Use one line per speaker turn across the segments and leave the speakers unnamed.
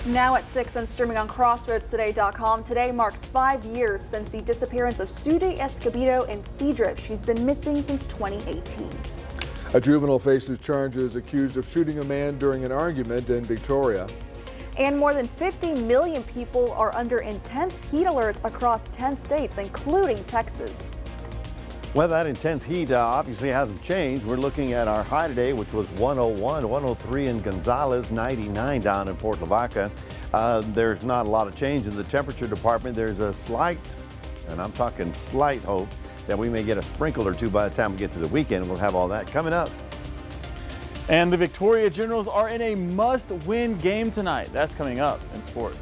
Now at 6 and streaming on CrossroadsToday.com. Today marks 5 years since the disappearance of Suzy Escobedo in Seadrift. She's been missing since 2018.
A juvenile faces charges accused of shooting a man during an argument in Victoria.
And more than 50 million people are under intense heat alerts across 10 states, including Texas.
Well, that intense heat obviously hasn't changed. We're looking at our high today, which was 101, 103 in Gonzales, 99 down in Port Lavaca. There's not a lot of change in the temperature department. There's a slight, and I'm talking slight, hope that we may get a sprinkle or two by the time we get to the weekend. We'll have all that coming up.
And the Victoria Generals are in a must-win game tonight. That's coming up in sport.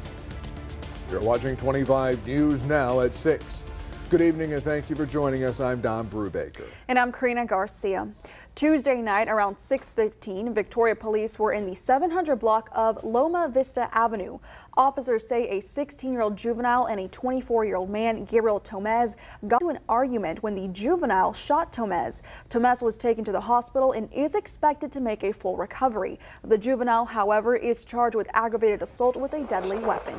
You're watching 25 News Now at 6. Good evening and thank you for joining us. I'm Don Brubaker.
And I'm Karina Garcia. Tuesday night around 6:15, Victoria police were in the 700 block of Loma Vista Avenue. Officers say a 16-year-old juvenile and a 24-year-old man, Gabriel Tomez, got into an argument when the juvenile shot Tomez. Tomez was taken to the hospital and is expected to make a full recovery. The juvenile, however, is charged with aggravated assault with a deadly weapon.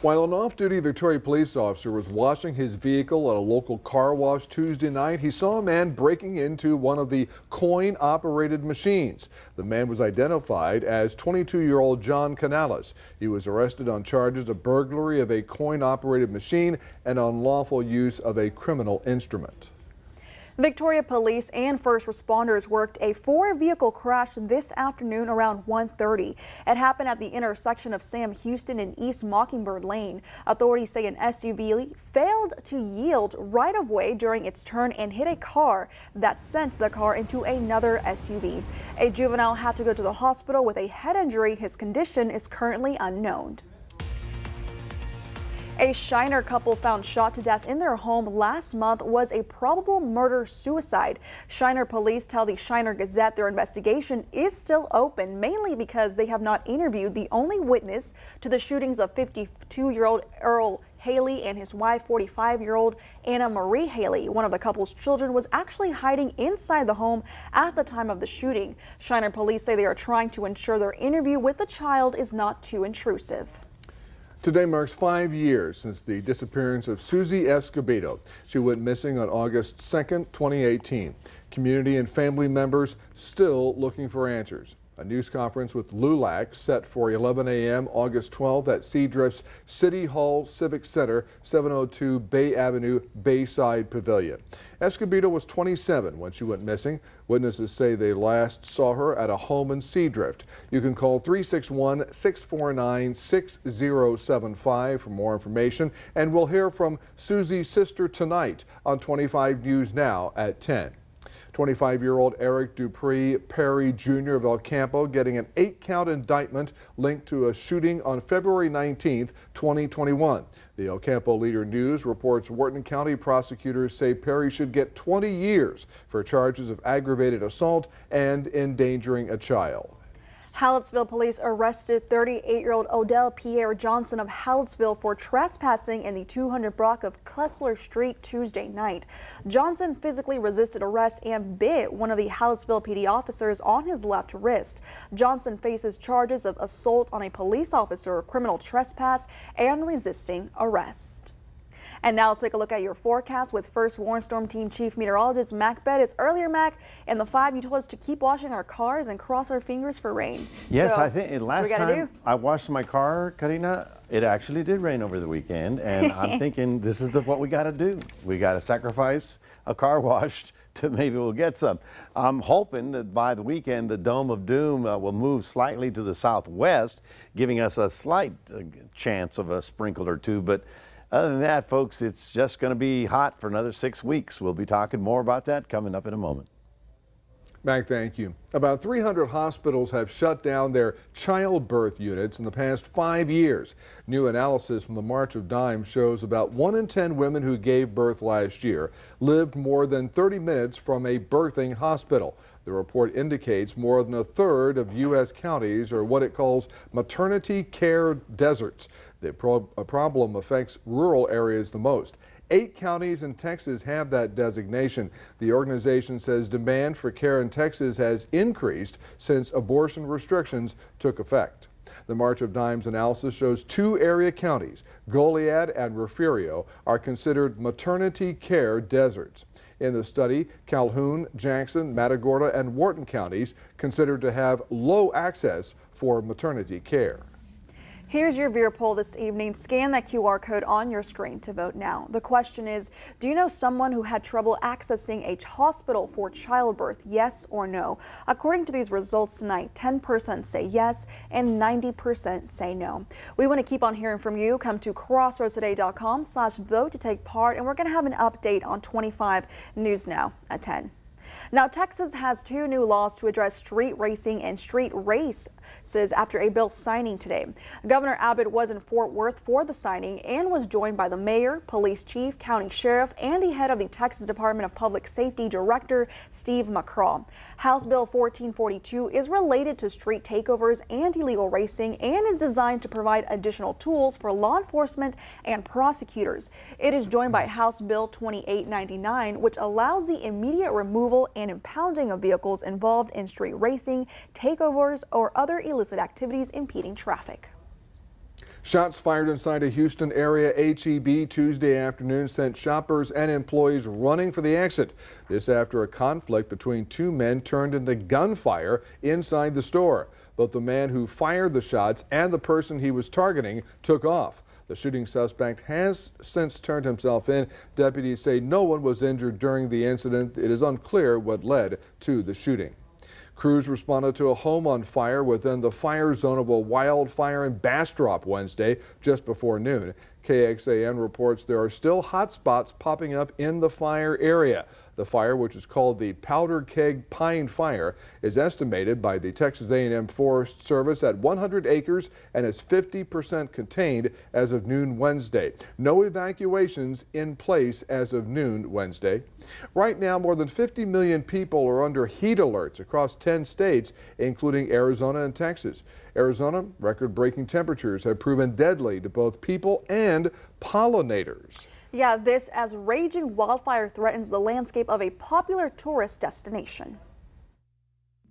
While an off-duty Victoria police officer was washing his vehicle at a local car wash Tuesday night, he saw a man breaking into one of the coin-operated machines. The man was identified as 22-year-old John Canales. He was arrested on charges of burglary of a coin-operated machine and unlawful use of a criminal instrument.
Victoria police and first responders worked a 4-vehicle crash this afternoon around 1:30. It happened at the intersection of Sam Houston and East Mockingbird Lane. Authorities say an SUV failed to yield right of way during its turn and hit a car that sent the car into another SUV. A juvenile had to go to the hospital with a head injury. His condition is currently unknown. A Shiner couple found shot to death in their home last month was a probable murder-suicide. Shiner police tell the Shiner Gazette their investigation is still open, mainly because they have not interviewed the only witness to the shootings of 52-year-old Earl Haley and his wife, 45-year-old Anna Marie Haley. One of the couple's children was actually hiding inside the home at the time of the shooting. Shiner police say they are trying to ensure their interview with the child is not too intrusive.
Today marks 5 years since the disappearance of Suzy Escobedo. She went missing on August 2nd, 2018. Community and family members still looking for answers. A news conference with LULAC set for 11 a.m. August 12th at Seadrift's City Hall Civic Center, 702 Bay Avenue, Bayside Pavilion. Escobedo was 27 when she went missing. Witnesses say they last saw her at a home in Seadrift. You can call 361-649-6075 for more information, and we'll hear from Suzy's sister tonight on 25 News Now at 10. 25-year-old Eric Dupree Perry Jr. of El Campo getting an 8-count indictment linked to a shooting on February 19th, 2021. The El Campo Leader News reports Wharton County prosecutors say Perry should get 20 years for charges of aggravated assault and endangering a child.
Hallettsville police arrested 38-year-old Odell Pierre Johnson of Hallettsville for trespassing in the 200 block of Klessler Street Tuesday night. Johnson physically resisted arrest and bit one of the Hallettsville PD officers on his left wrist. Johnson faces charges of assault on a police officer, criminal trespass, and resisting arrest. And now let's take a look at your forecast with First Warn Storm Team Chief Meteorologist Mac Bettis. Earlier, Mac, in the 5, you told us to keep washing our cars and cross our fingers for rain.
Yes,
so,
I think last time I washed my car, Karina, it actually did rain over the weekend, and I'm thinking this is what we got to do. We got to sacrifice a car wash to maybe we'll get some. I'm hoping that by the weekend the Dome of Doom will move slightly to the southwest, giving us a slight chance of a sprinkle or two, but other than that, folks, it's just going to be hot for another 6 weeks. We'll be talking more about that coming up in a moment.
Mac, thank you. About 300 hospitals have shut down their childbirth units in the past 5 years. New analysis from the March of Dimes shows about 1 in 10 women who gave birth last year lived more than 30 minutes from a birthing hospital. The report indicates more than a third of U.S. counties are what it calls maternity care deserts. The problem affects rural areas the most. 8 counties in Texas have that designation. The organization says demand for care in Texas has increased since abortion restrictions took effect. The March of Dimes analysis shows 2 area counties, Goliad and Refugio, are considered maternity care deserts. In the study, Calhoun, Jackson, Matagorda, and Wharton counties considered to have low access for maternity care.
Here's your viewer poll this evening. Scan that QR code on your screen to vote now. The question is, do you know someone who had trouble accessing a hospital for childbirth? Yes or no? According to these results tonight, 10% say yes and 90% say no. We want to keep on hearing from you. Come to crossroadstoday.com/vote to take part, and we're going to have an update on 25 News Now at 10. Now, Texas has 2 new laws to address street racing and street races after a bill signing today. Governor Abbott was in Fort Worth for the signing and was joined by the mayor, police chief, county sheriff, and the head of the Texas Department of Public Safety Director, Steve McCraw. House Bill 1442 is related to street takeovers and illegal racing and is designed to provide additional tools for law enforcement and prosecutors. It is joined by House Bill 2899, which allows the immediate removal and impounding of vehicles involved in street racing, takeovers, or other illicit activities impeding traffic.
Shots fired inside a Houston area HEB Tuesday afternoon sent shoppers and employees running for the exit. This after a conflict between 2 men turned into gunfire inside the store. Both the man who fired the shots and the person he was targeting took off. The shooting suspect has since turned himself in. Deputies say no one was injured during the incident. It is unclear what led to the shooting. Crews responded to a home on fire within the fire zone of a wildfire in Bastrop Wednesday just before noon. KXAN reports there are still hot spots popping up in the fire area. The fire, which is called the Powder Keg Pine Fire, is estimated by the Texas A&M Forest Service at 100 acres and is 50% contained as of noon Wednesday. No evacuations in place as of noon Wednesday. Right now, more than 50 million people are under heat alerts across 10 states, including Arizona and Texas. Arizona, record-breaking temperatures have proven deadly to both people and pollinators.
Yeah, this as raging wildfire threatens the landscape of a popular tourist destination.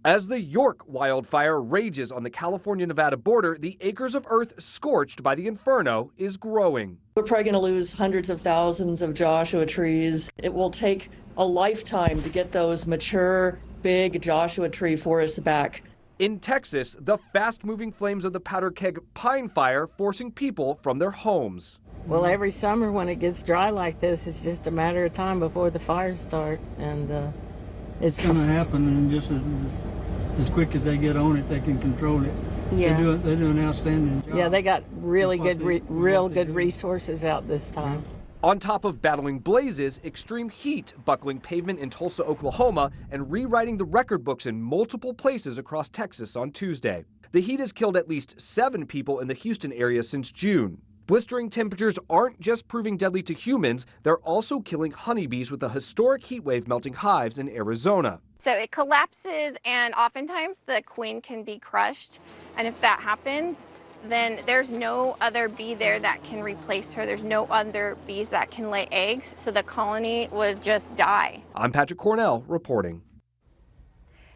As the York wildfire rages on the California-Nevada border, the acres of earth scorched by the inferno is growing.
We're probably going to lose hundreds of thousands of Joshua trees. It will take a lifetime to get those mature, big Joshua tree forests back.
In Texas, the fast-moving flames of the Powder Keg Pine Fire forcing people from their homes.
Well, every summer when it gets dry like this, it's just a matter of time before the fires start, and it's
going to happen, and just as quick as they get on it, they can control it.
Yeah,
they do an outstanding job.
Yeah, they got really good, real good resources out this time.
On top of battling blazes, extreme heat buckling pavement in Tulsa, Oklahoma, and rewriting the record books in multiple places across Texas on Tuesday. The heat has killed at least 7 people in the Houston area since June. Blistering temperatures aren't just proving deadly to humans, they're also killing honeybees with a historic heat wave melting hives in Arizona.
So it collapses, and oftentimes the queen can be crushed. And if that happens, then there's no other bee there that can replace her. There's no other bees that can lay eggs, so the colony would just die.
I'm Patrick Cornell reporting.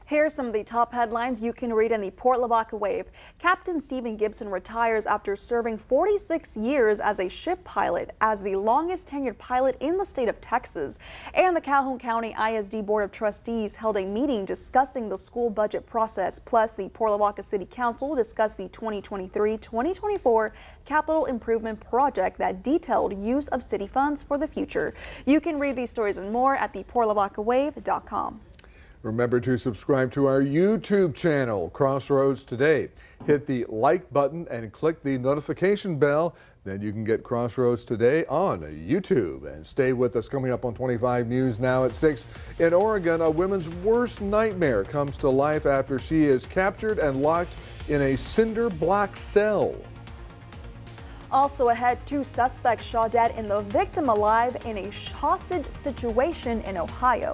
Here's some of the top headlines you can read in the Port Lavaca Wave. Captain Stephen Gibson retires after serving 46 years as a ship pilot, as the longest tenured pilot in the state of Texas. And the Calhoun County ISD Board of Trustees held a meeting discussing the school budget process. Plus, the Port Lavaca City Council discussed the 2023-2024 capital improvement project that detailed use of city funds for the future. You can read these stories and more at theportlavacawave.com.
Remember to subscribe to our YouTube channel, Crossroads Today. Hit the like button and click the notification bell. Then you can get Crossroads Today on YouTube. And stay with us. Coming up on 25 News Now at 6. In Oregon, a woman's worst nightmare comes to life after she is captured and locked in a cinder block cell.
Also ahead, 2 suspects shot dead and the victim alive in a hostage situation in Ohio.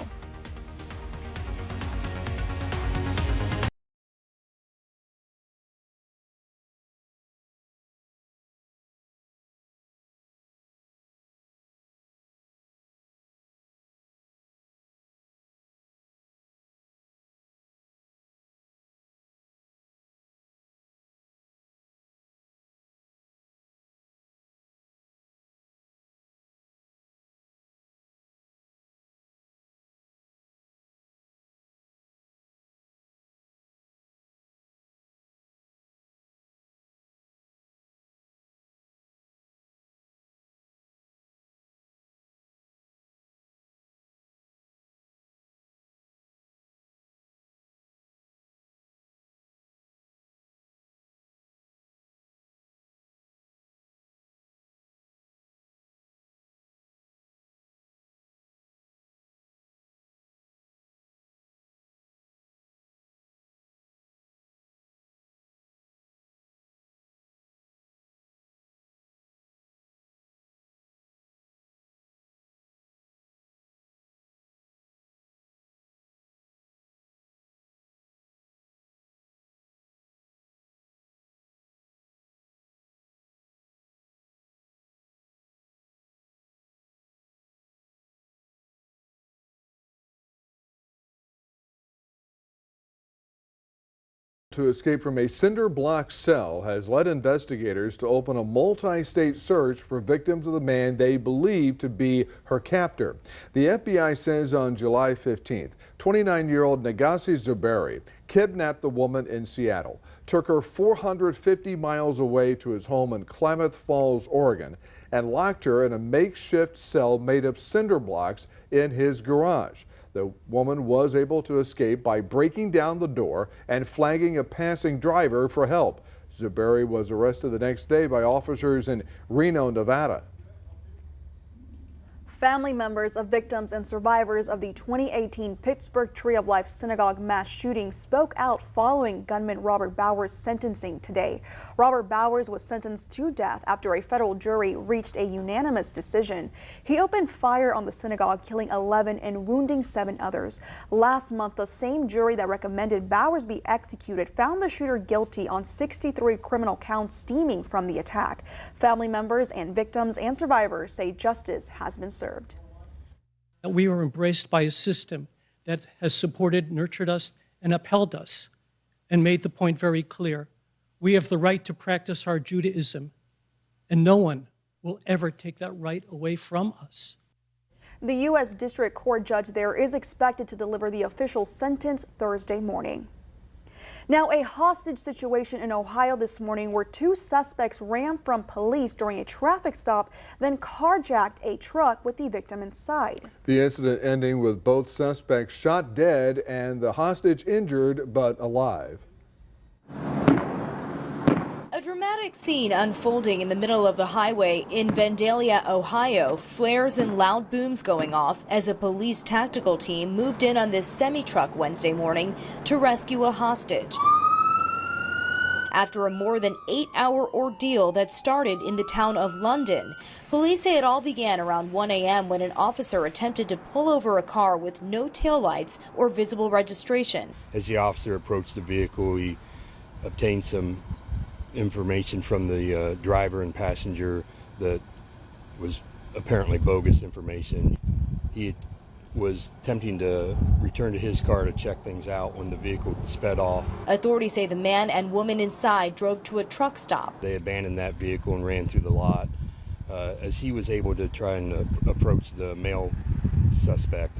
to escape from a cinder block cell has led investigators to open a multi-state search for victims of the man they believe to be her captor. The FBI says on July 15th, 29-year-old Negassi Zuberi kidnapped the woman in Seattle, took her 450 miles away to his home in Klamath Falls, Oregon, and locked her in a makeshift cell made of cinder blocks in his garage. The woman was able to escape by breaking down the door and flagging a passing driver for help. Zuberi was arrested the next day by officers in Reno, Nevada.
Family members of victims and survivors of the 2018 Pittsburgh Tree of Life synagogue mass shooting spoke out following gunman Robert Bowers' sentencing today. Robert Bowers was sentenced to death after a federal jury reached a unanimous decision. He opened fire on the synagogue, killing 11 and wounding 7 others. Last month, the same jury that recommended Bowers be executed found the shooter guilty on 63 criminal counts stemming from the attack. Family members and victims and survivors say justice has been served.
We were embraced by a system that has supported, nurtured us, and upheld us, and made the point very clear. We have the right to practice our Judaism, and no one will ever take that right away from us.
The U.S. District Court judge there is expected to deliver the official sentence Thursday morning. Now, a hostage situation in Ohio this morning where 2 suspects ran from police during a traffic stop, then carjacked a truck with the victim inside.
The incident ending with both suspects shot dead and the hostage injured but alive.
A dramatic scene unfolding in the middle of the highway in Vandalia, Ohio. Flares and loud booms going off as a police tactical team moved in on this semi-truck Wednesday morning to rescue a hostage. After a more than 8-hour ordeal that started in the town of London, police say it all began around 1 a.m. when an officer attempted to pull over a car with no taillights or visible registration.
As the officer approached the vehicle, he obtained some information from the driver and passenger that was apparently bogus information. He was attempting to return to his car to check things out when the vehicle sped off.
Authorities say the man and woman inside drove to a truck stop.
They abandoned that vehicle and ran through the lot. As he was able to try and approach the male suspect,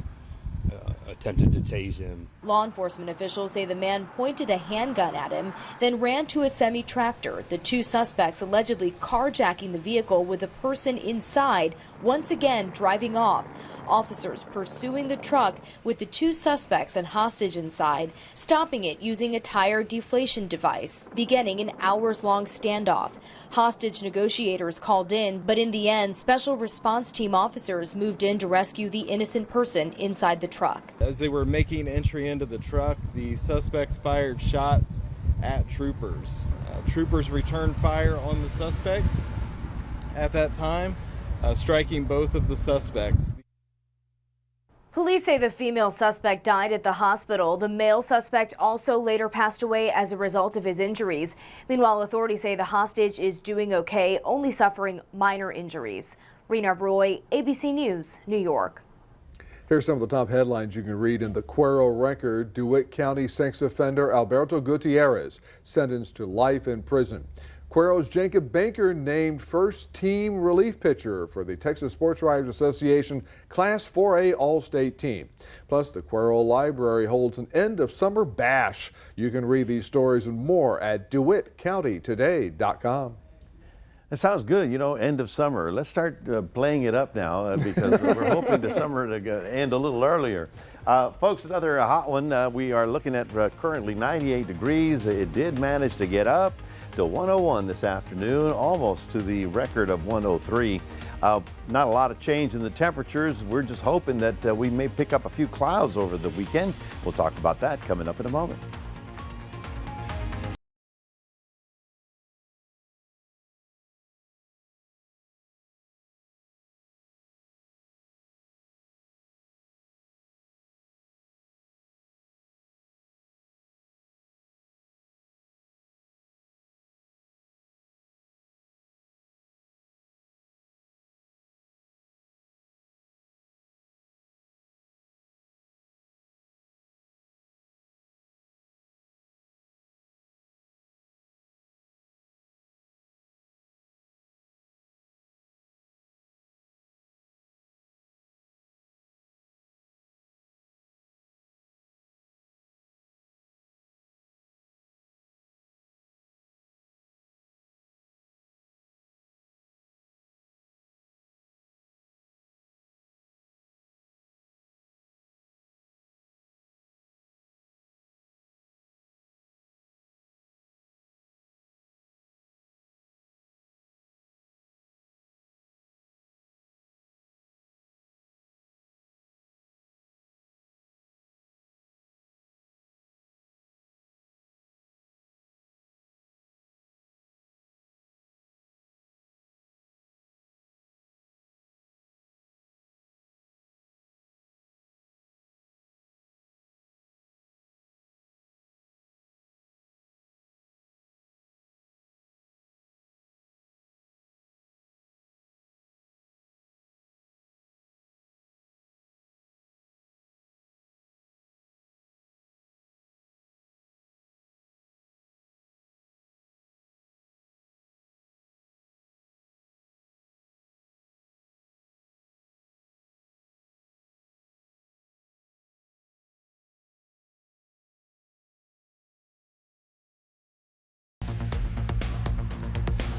attempted to tase him.
Law enforcement officials say the man pointed a handgun at him, then ran to a semi-tractor. The 2 suspects allegedly carjacking the vehicle with a person inside, once again driving off. Officers pursuing the truck with the 2 suspects and hostage inside, stopping it using a tire deflation device, beginning an hours-long standoff. Hostage negotiators called in, but in the end, special response team officers moved in to rescue the innocent person inside the truck.
As they were making entry into the truck, the suspects fired shots at troopers. Troopers returned fire on the suspects at that time, striking both of the suspects.
Police say the female suspect died at the hospital. The male suspect also later passed away as a result of his injuries. Meanwhile, authorities say the hostage is doing okay, only suffering minor injuries. Rena Roy, ABC News, New York.
Here's some of the top headlines you can read in the Cuero Record. DeWitt County sex offender Alberto Gutierrez sentenced to life in prison. Cuero's Jacob Banker named first team relief pitcher for the Texas Sports Writers Association Class 4A All-State team. Plus, the Cuero Library holds an end of summer bash. You can read these stories and more at DeWittCountyToday.com.
That sounds good, you know, end of summer. Let's start playing it up now because we're hoping the summer to end a little earlier. Folks, another hot one. We are looking at currently 98 degrees. It did manage to get up to 101 this afternoon, almost to the record of 103. Not a lot of change in the temperatures. We're just hoping that we may pick up a few clouds over the weekend. We'll talk about that coming up in a moment.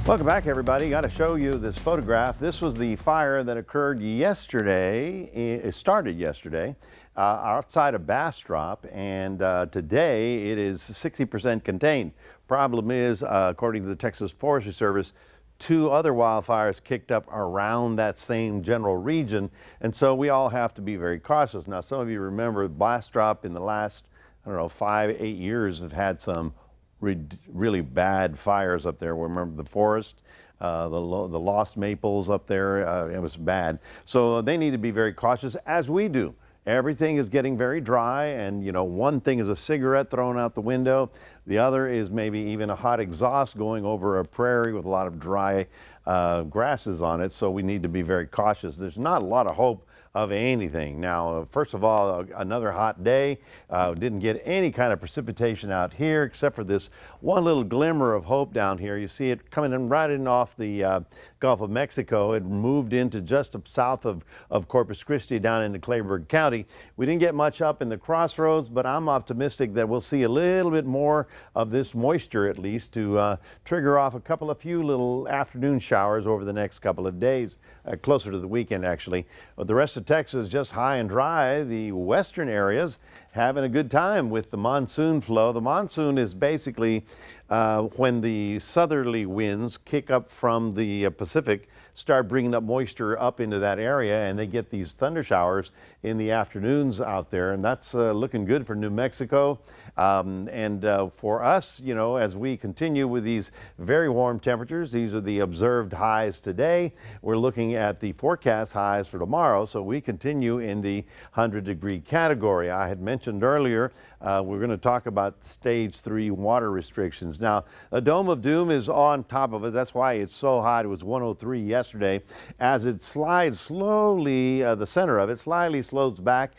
Welcome back, everybody. Got to show you this photograph. This was the fire that occurred yesterday. It started yesterday outside of Bastrop, and today it is 60% contained. Problem is, according to the Texas Forestry Service, 2 other wildfires kicked up around that same general region, and so we all have to be very cautious. Now, some of you remember Bastrop in the last, I don't know, 5-8 years have had some really bad fires up there. Remember the forest, the lost maples up there, it was bad. So they need to be very cautious, as we do. Everything is getting very dry, and you know, one thing is a cigarette thrown out the window. The other is maybe even a hot exhaust going over a prairie with a lot of dry grasses on it. So we need to be very cautious. There's not a lot of hope of anything. Now, first of all, another hot day. Didn't get any kind of precipitation out here except for this one little glimmer of hope down here. You see it coming in right in off the Gulf of Mexico. It moved into just south of Corpus Christi down into Clayburgh County. We didn't get much up in the crossroads, but I'm optimistic that we'll see a little bit more of this moisture at least to trigger off a few little afternoon showers over the next couple of days, closer to the weekend actually. But the rest of Texas just high and dry. The western areas having a good time with the monsoon flow. The monsoon is basically when the southerly winds kick up from the Pacific, start bringing up moisture up into that area, and they get these thunder showers in the afternoons out there, and that's looking good for New Mexico. For us, you know, as we continue with these very warm temperatures, these are the observed highs today. We're looking at the forecast highs for tomorrow, so we continue in the 100-degree category. I had mentioned earlier we're going to talk about stage 3 water restrictions. Now, a dome of doom is on top of it. That's why it's so hot. It was 103 yesterday. As it slides slowly, the center of it slightly slows back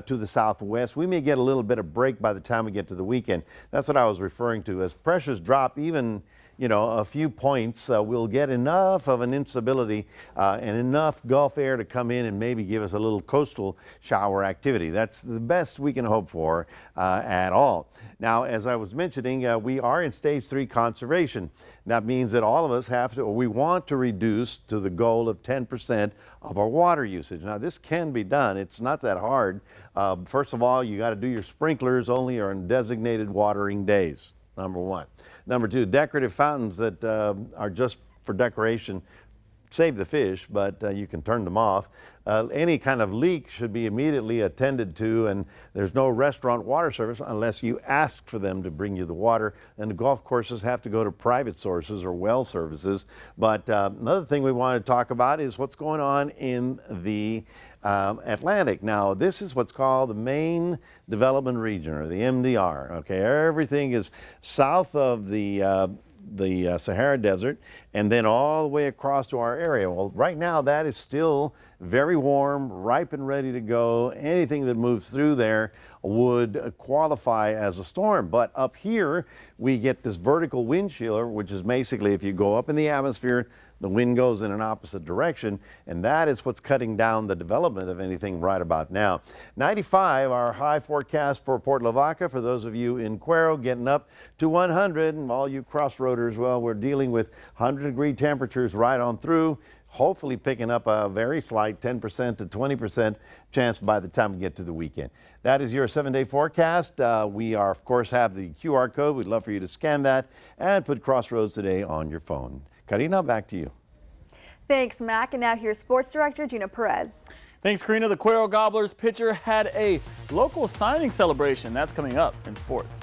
to the southwest. We may get a little bit of break by the time we get to the weekend. That's what I was referring to. As pressures drop even, you know, a few points, we'll get enough of an instability and enough Gulf air to come in and maybe give us a little coastal shower activity. That's the best we can hope for at all. Now, as I was mentioning, we are in stage 3 conservation. That means that all of us have to, or we want to reduce to the goal of 10% of our water usage. Now, this can be done. It's not that hard. First of all, you got to do your sprinklers only on designated watering days, number 1. Number 2, decorative fountains that are just for decoration save the fish, but you can turn them off. Any kind of leak should be immediately attended to, and there's no restaurant water service unless you ask for them to bring you the water, and the golf courses have to go to private sources or well services. But another thing we want to talk about is what's going on in the Atlantic. Now, this is what's called the Main Development Region, or the MDR. Okay, everything is south of the Sahara Desert and then all the way across to our area. Well, right now that is still very warm, ripe and ready to go. Anything that moves through there would qualify as a storm. But up here we get this vertical wind chill, which is basically if you go up in the atmosphere, the wind goes in an opposite direction, and that is what's cutting down the development of anything right about now. 95, our high forecast for Port Lavaca. For those of you in Cuero, getting up to 100, and all you crossroaders, well, we're dealing with 100-degree temperatures right on through, hopefully picking up a very slight 10% to 20% chance by the time we get to the weekend. That is your 7-day forecast. We are, of course, have the QR code. We'd love for you to scan that and put Crossroads Today on your phone. Karina, back to you.
Thanks, Mac. And now here's Sports Director Gina Perez.
Thanks, Karina. The Cuero Gobblers pitcher had a local signing celebration. That's coming up in sports.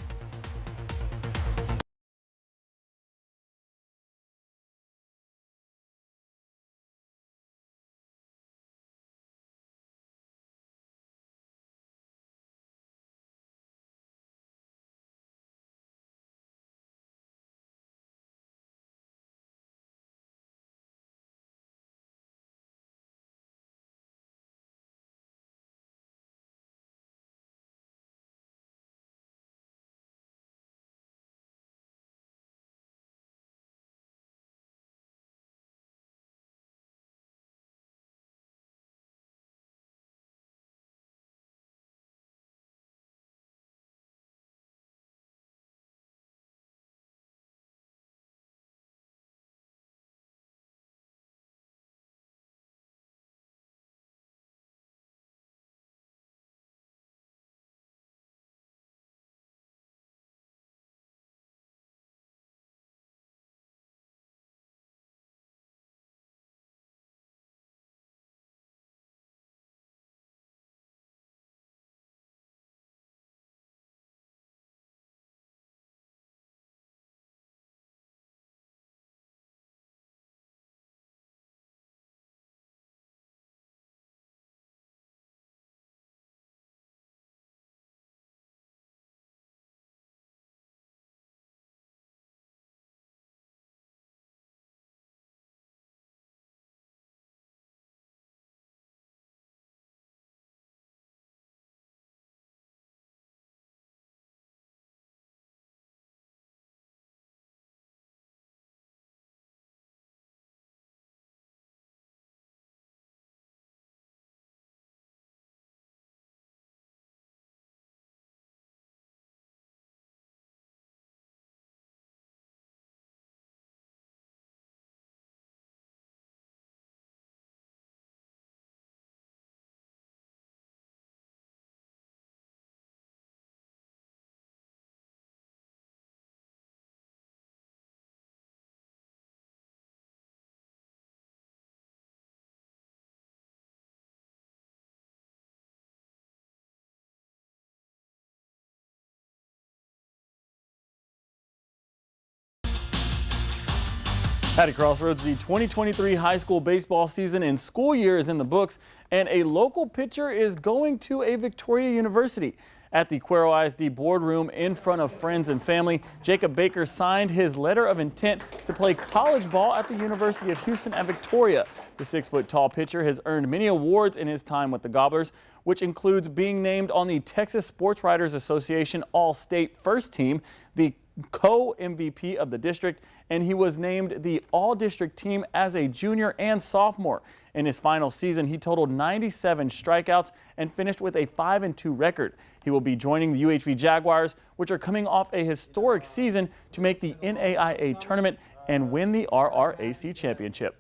Patty Crossroads, the 2023 high school baseball season and school year is in the books, and a local pitcher is going to a Victoria University. At the Cuero ISD boardroom in front of friends and family, Jacob Baker signed his letter of intent to play college ball at the University of Houston at Victoria. The 6-foot-tall pitcher has earned many awards in his time with the Gobblers, which includes being named on the Texas Sports Writers Association All-State First Team, the co-MVP of the district, and he was named the All-District Team as a junior and sophomore. In his final season, he totaled 97 strikeouts and finished with a 5-2 record. He will be joining the UHV Jaguars, which are coming off a historic season to make the NAIA tournament and win the RRAC championship.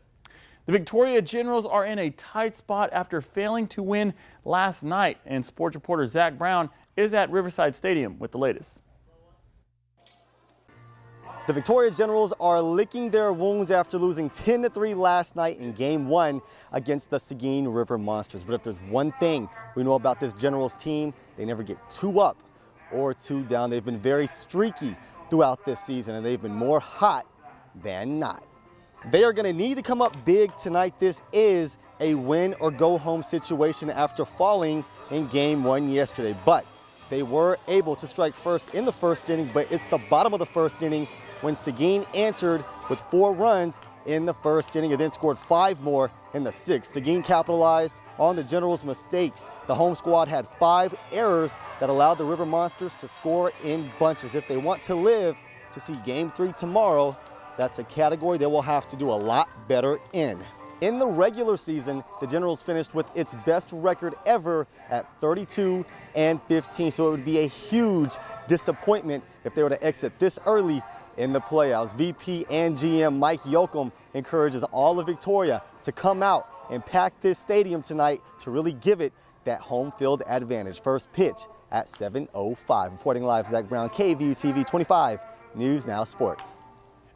The Victoria Generals are in a tight spot after failing to win last night, and sports reporter Zach Brown is at Riverside Stadium with the latest.
The Victoria Generals are licking their wounds after losing 10-3 last night in Game 1 against the Seguin River Monsters. But if there's one thing we know about this Generals team, they never get 2 up or 2 down. They've been very streaky throughout this season, and they've been more hot than not. They are going to need to come up big tonight. This is a win or go home situation after falling in Game 1 yesterday. But they were able to strike first in the first inning, but it's the bottom of the first inning when Seguin answered with 4 runs in the first inning and then scored 5 more in the 6th. Seguin capitalized on the Generals' mistakes. The home squad had 5 errors that allowed the River Monsters to score in bunches. If they want to live to see Game 3 tomorrow, that's a category they will have to do a lot better in. In the regular season, the Generals finished with its best record ever at 32-15, so it would be a huge disappointment if they were to exit this early in the playoffs. VP and GM Mike Yoakum encourages all of Victoria to come out and pack this stadium tonight to really give it that home field advantage. First pitch at 7:05. Reporting live, Zach Brown, KVUE-TV 25 News Now Sports.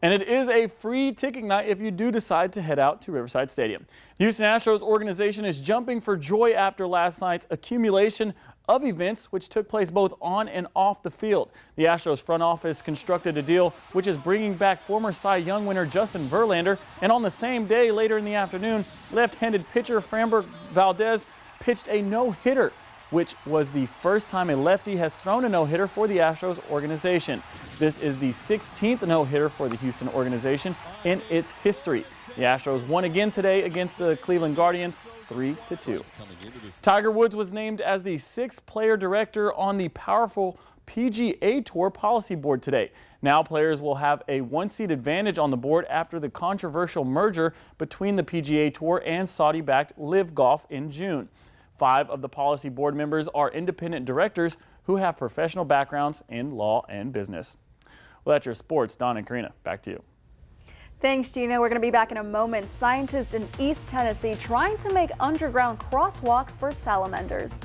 And it is a free ticket night if you do decide to head out to Riverside Stadium. Houston Astros organization is jumping for joy after last night's accumulation of events which took place both on and off the field. The Astros front office constructed a deal which is bringing back former Cy Young winner Justin Verlander, and on the same day later in the afternoon, left-handed pitcher Framber Valdez pitched a no-hitter, which was the first time a lefty has thrown a no-hitter for the Astros organization. This is the 16th no-hitter for the Houston organization in its history. The Astros won again today against the Cleveland Guardians 3-2. Tiger Woods was named as the 6th player director on the powerful PGA Tour policy board today. Now players will have a 1-seat advantage on the board after the controversial merger between the PGA Tour and Saudi-backed Live Golf in June. 5 of the policy board members are independent directors who have professional backgrounds in law and business. Well, that's your sports. Don and Karina, back to you.
Thanks, Gina. We're going to be back in a moment. Scientists in East Tennessee trying to make underground crosswalks for salamanders.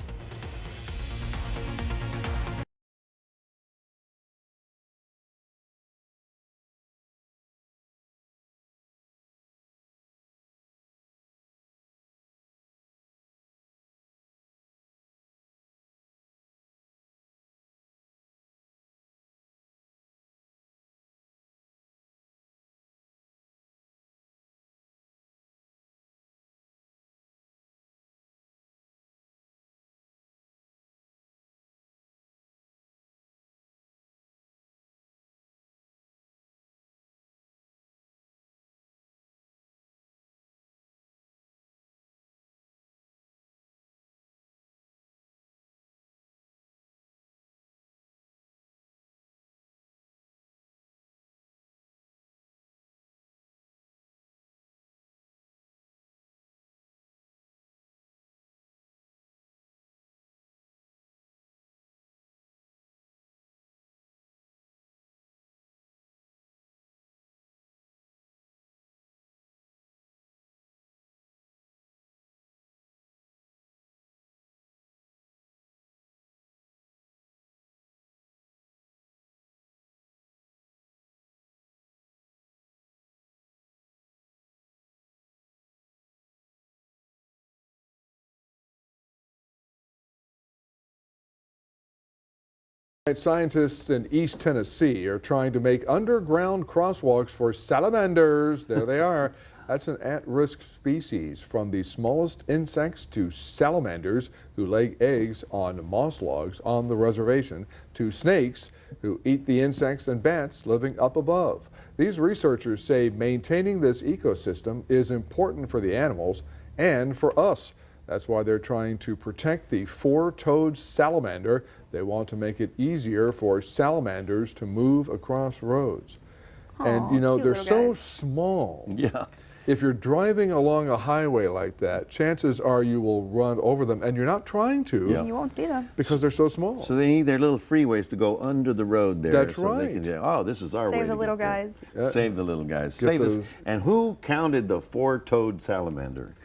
Scientists in East Tennessee are trying to make underground crosswalks for salamanders. There they are. That's an at-risk species, from the smallest insects to salamanders who lay eggs on moss logs on the reservation, to snakes who eat the insects, and bats living up above. These researchers say maintaining this ecosystem is important for the animals and for us. That's why they're trying to protect the four-toed salamander. They want to make it easier for salamanders to move across roads. And you know, they're so small.
Yeah.
If you're driving along a highway like that, chances are you will run over them, and you're not trying to.
Yeah.
You won't see them.
Because they're so small.
So they need their little freeways to go under the road there.
That's
so they
right.
can say, oh, this is our way.
Save the
to
little
get there.
guys.
Yeah.
Save the little guys.
Get
Save
those-
this. And who counted the four-toed salamander?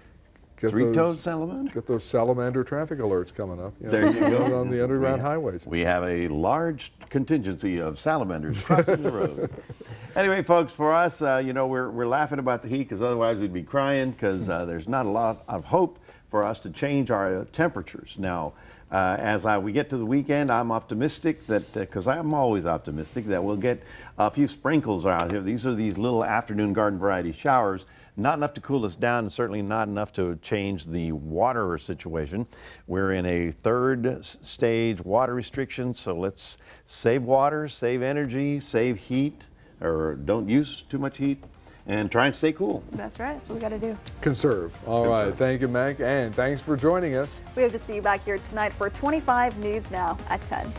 Three-toed salamander?
Get those salamander traffic alerts coming up. You know,
There you go.
on the underground highways.
We have a large contingency of salamanders crossing the road. Anyway, folks, for us, you know, we're laughing about the heat because otherwise we'd be crying, because there's not a lot of hope for us to change our temperatures. Now, as we get to the weekend, I'm optimistic that, because I'm always optimistic, that we'll get a few sprinkles out here. These are these little afternoon garden variety showers. Not enough to cool us down, and certainly not enough to change the water situation. We're in a third stage water restriction, so let's save water, save energy, save heat, or don't use too much heat, and try and stay cool.
That's right. That's what we got to do.
Conserve. All right. Thank you, Mac, and thanks for joining us.
We hope to see you back here tonight for 25 News Now at 10.